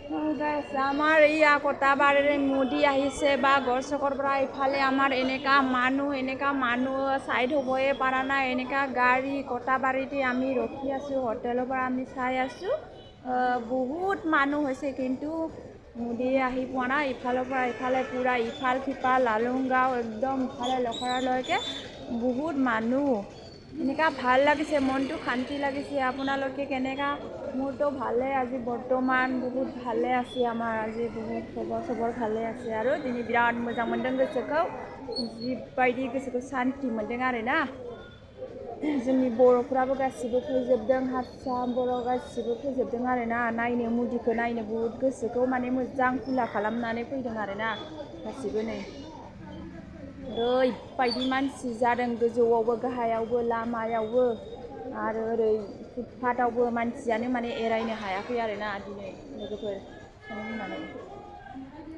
গাইছ আমাৰ এইয়া কটাবাৰীৰে মোদী আহিছে বা গড়চকৰ পৰা ইফালে আমাৰ এনেকা মানুহ চাইড হ'বই পৰা নাই এনেকা গাড়ী কটাবাৰীতে আমি ৰখি আছোঁ হোটেলৰ পৰা আমি চাই আছোঁ বহুত মানুহ হৈছে কিন্তু মোদী আহি পোৱা নাই ইফালৰ পৰা ইফালে পূৰা ইফাল সিফাল লালুংগাঁও একদম ইফালে লখৰালৈকে বহুত মানুহ এনেকা ভাল লাগিছে মনটো শান্তি লাগিছে আপোনালোকে কেনেকা মোৰতো ভালে আজি বৰ্তমান বহুত ভালে আছে আমাৰ আজি বহুত খবৰ ভালে আছে आरो दिनै बिराद मोजां मोनदों गोसोखौ जिबायदि गोसोखौ शान्ति मोनदों आरोना जोंनि बर'फ्राबो गासिबो फैजोबदों हारसा बर' गासिबो फैजोबदों आरोना नायनो मोदीखौ नायनो बहुत गोसोखौ माने मोजां खुला खालामनानै फैदों आरोना गासिबो नै ओरैबायदि मानसि जादों गोजौआवबो गाहायावबो लामायावबो आरो ओरै फुटपाथावबो मानसियानो माने एरायनो हायाखै आरोना दिनै लोगोफोर होननानै